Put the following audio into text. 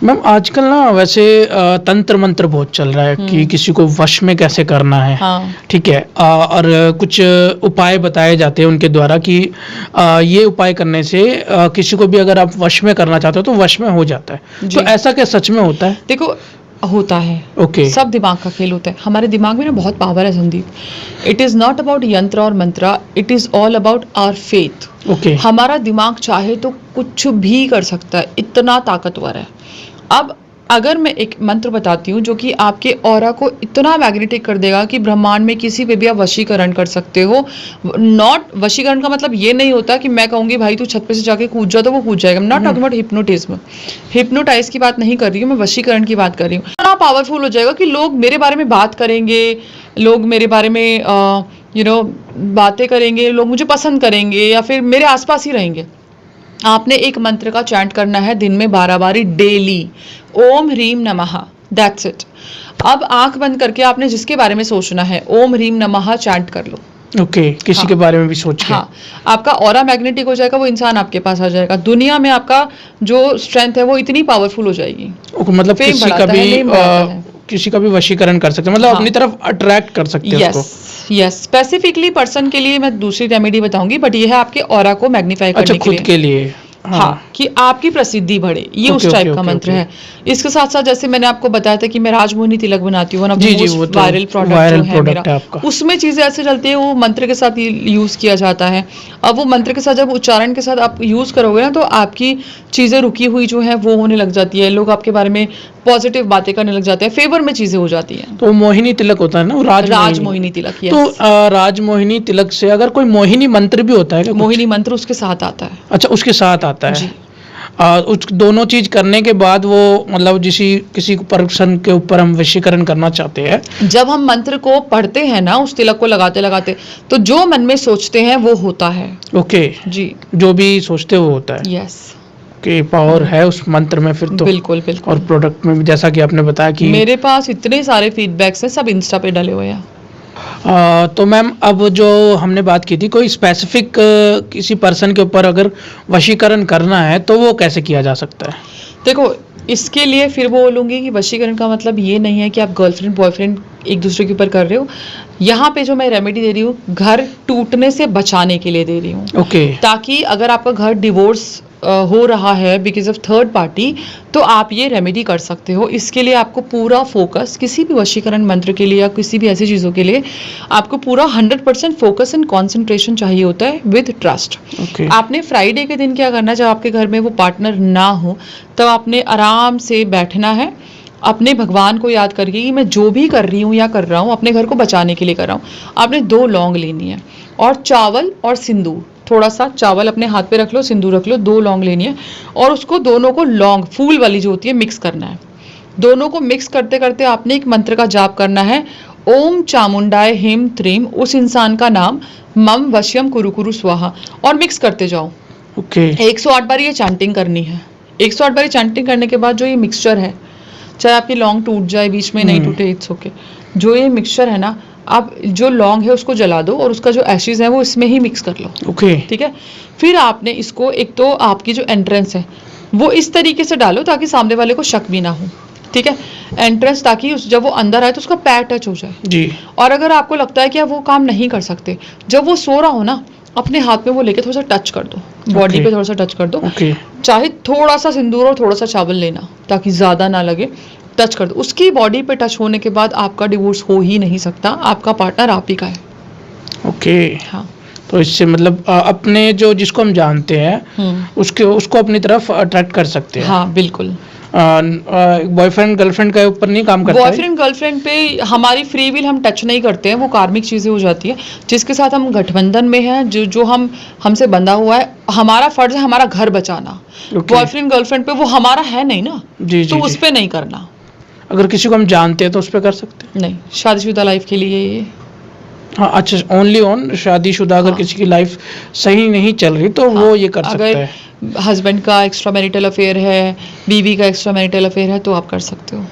Ma'am आजकल ना वैसे तंत्र मंत्र बहुत चल रहा है कि किसी को वश में कैसे करना है। हाँ। ठीक है। और कुछ उपाय बताए जाते हैं उनके द्वारा कि ये उपाय करने से किसी को भी अगर आप वश में करना चाहते हो तो वश में हो जाता है। तो ऐसा क्या सच में होता है? देखो, होता है। ओके। सब दिमाग का खेल होता है। हमारे दिमाग में ना बहुत पावर है Sandeep. It is not about यंत्र और मंत्र, it is all about our faith. Okay. हमारा दिमाग चाहे तो कुछ भी कर सकता है, इतना ताकतवर है। अब अगर मैं एक मंत्र बताती हूँ जो कि आपके ऑरा को इतना मैग्नेटिक कर देगा कि ब्रह्मांड में किसी पे भी आप वशीकरण कर सकते हो। नॉट वशीकरण का मतलब ये नहीं होता कि मैं कहूँगी भाई तू छत पे से जाके कूद जा तो वो कूद जाएगा। Not talking about hypnotism. Hypnotise की बात नहीं कर रही हूँ मैं, वशीकरण की बात कर रही हूँ। इतना पावरफुल हो जाएगा कि लोग मेरे बारे में बात करेंगे, लोग मेरे बारे में बातें करेंगे, लोग मुझे पसंद करेंगे या फिर मेरे आसपास ही रहेंगे। आपने एक मंत्र का चैंट करना है दिन में 12 बारी डेली, ओम ह्रीम नमः, दैट्स इट। अब आंख बंद करके आपने जिसके बारे में सोचना है ओम ह्रीम नमः चैंट कर लो। ओके। किसी हाँ, के बारे में भी सोच के। हाँ, आपका ऑरा मैग्नेटिक हो जाएगा, वो इंसान आपके पास आ जाएगा। दुनिया में आपका जो स्ट्रेंथ है वो इतनी पावरफुल हो जाएगी। ओके, मतलब फेम बढ़ाता है, नेम बढ़ाता है। किसी का भी वशीकरण कर सकते हैं, मतलब अपनी तरफ अट्रैक्ट कर सकते हैं उसको। यस, स्पेसिफिकली पर्सन के लिए मैं दूसरी रेमेडी बताऊंगी, बट ये है आपके ऑरा को मैग्नीफाई करने अच्छा, खुद के लिए। हाँ, कि आपकी प्रसिद्धि बढ़े, ये उस टाइप का मंत्र है। इसके साथ साथ जैसे मैंने आपको बताया था कि मैं राजमोहिनी तिलक बनाती हूँ, वायरल प्रोडक्ट जो है मेरा, उसमें चीजें ऐसे चलती है, वो मंत्र के साथ यूज किया जाता है। अब वो मंत्र के साथ जब उच्चारण के साथ आप यूज करोगे ना तो आपकी चीजें रुकी हुई जो है वो होने लग जाती है, लोग आपके बारे में पॉजिटिव बातें करने लग जाते हैं, फेवर में चीजें हो जाती हैं। तो मोहिनी तिलक होता है ना, राजमोहिनी तिलक। तो राजमोहिनी तिलक से अगर कोई मोहिनी मंत्र भी होता है क्या? मोहिनी मंत्र उसके साथ आता है। अच्छा, उसके साथ आता है जी। उस दोनों चीज करने के बाद वो मतलब किसी पर्सन के ऊपर हम वशीकरण करना चाहते हैं, जब हम मंत्र को पढ़ते हैं ना उस तिलक को लगाते लगाते, तो जो मन में सोचते हैं वो होता है। ओके जी, जो भी सोचते वो होता है। यस, कि पावर है उस मंत्र में फिर तो। बिल्कुल बिल्कुल। और प्रोडक्ट में भी जैसा कि आपने बताया कि मेरे पास इतने सारे फीडबैक्स हैं, सब इंस्टा पे डले हुए हैं। तो मैम अब जो हमने बात की थी, कोई स्पेसिफिक किसी पर्सन के ऊपर अगर वशीकरण करना है तो वो कैसे किया जा सकता है? देखो, इसके लिए फिर वो बोलूँगी कि वशीकरण का मतलब ये नहीं है कि आप गर्लफ्रेंड बॉयफ्रेंड एक दूसरे के ऊपर कर रहे हो। यहाँ पे जो मैं रेमेडी दे रही हूँ घर टूटने से बचाने के लिए दे रही हूँ। ओके। ताकि अगर आपका घर डिवोर्स हो रहा है बिकॉज ऑफ थर्ड पार्टी, तो आप ये रेमेडी कर सकते हो। इसके लिए आपको पूरा फोकस, किसी भी वशीकरण मंत्र के लिए या किसी भी ऐसी चीज़ों के लिए आपको पूरा 100% फोकस एंड कॉन्सेंट्रेशन चाहिए होता है विद ट्रस्ट। आपने फ्राइडे के दिन क्या करना है, जब आपके घर में वो पार्टनर ना हो तब आपने आराम से बैठना है, अपने भगवान को याद करके कि मैं जो भी कर रही हूँ या कर रहा हूँ अपने घर को बचाने के लिए कर रहा हूँ। आपने 2 लौंग लेनी है और चावल और सिंदूर, थोड़ा सा चावल अपने हाथ पे रख लो, सिंदूर रख लो, 2 लौंग लेनी है और उसको दोनों को लौंग फूल वाली जो होती है मिक्स करना है। दोनों को मिक्स करते करते आपने एक मंत्र का जाप करना है, ओम चामुंडाय हिम त्रीम, उस इंसान का नाम मम वश्यम कुरु कुरु स्वाहा, और मिक्स करते जाओ। ओके। 108 बार ये चैंटिंग करनी है। 108 बार चैंटिंग करने के बाद जो ये मिक्सचर है, चाहे आपकी लौंग टूट जाए बीच में नहीं टूटे, इट्स ओके, जो ये मिक्सचर है ना, आप जो लौंग है उसको जला दो और उसका जो एशेज है वो इसमें ही मिक्स कर लो। ओके। ठीक है। फिर आपने इसको, एक तो आपकी जो एंट्रेंस है वो इस तरीके से डालो ताकि सामने वाले को शक भी ना हो। ठीक है, एंट्रेंस, ताकि जब वो अंदर आए तो उसका पैर टच हो जाए जी। और अगर आपको लगता है कि आप वो काम नहीं कर सकते, जब वो सो रहा हो ना, अपने हाथ में वो लेके थोड़ा सा टच कर दो, बॉडी पे थोड़ा सा टच कर दो। चाहे थोड़ा सा सिंदूर और थोड़ा सा चावल लेना ताकि ज्यादा ना लगे, टच कर दो। उसकी बॉडी पे टच होने के बाद आपका डिवोर्स हो ही नहीं सकता, आपका पार्टनर आप ही का है। ओके। हाँ, तो इससे मतलब अपने जो जिसको हम जानते हैं उसको अपनी तरफ अट्रैक्ट कर सकते हैं। हाँ बिल्कुल। बॉयफ्रेंड गर्लफ्रेंड के ऊपर नहीं काम करता है। बॉयफ्रेंड गर्लफ्रेंड पे हमारी फ्री विल हम टच नहीं करते हैं, वो कार्मिक चीजें हो जाती है। जिसके साथ हम गठबंधन में हैं, जो हमसे बंधा हुआ है, हमारा फर्ज है हमारा घर बचाना। बॉयफ्रेंड गर्लफ्रेंड पे वो हमारा है नहीं ना, तो उस पे नहीं करना। अगर किसी को हम जानते हैं तो उस पे कर सकते हैं? नहीं, शादीशुदा लाइफ के लिए ये। हाँ, अच्छा, ओनली ऑन शादीशुदा। अगर किसी की लाइफ सही नहीं चल रही तो वो ये कर सकता है। अगर हस्बैंड का एक्स्ट्रा मैरिटल अफेयर है, बीवी का एक्स्ट्रा मैरिटल अफेयर है, तो आप कर सकते हो।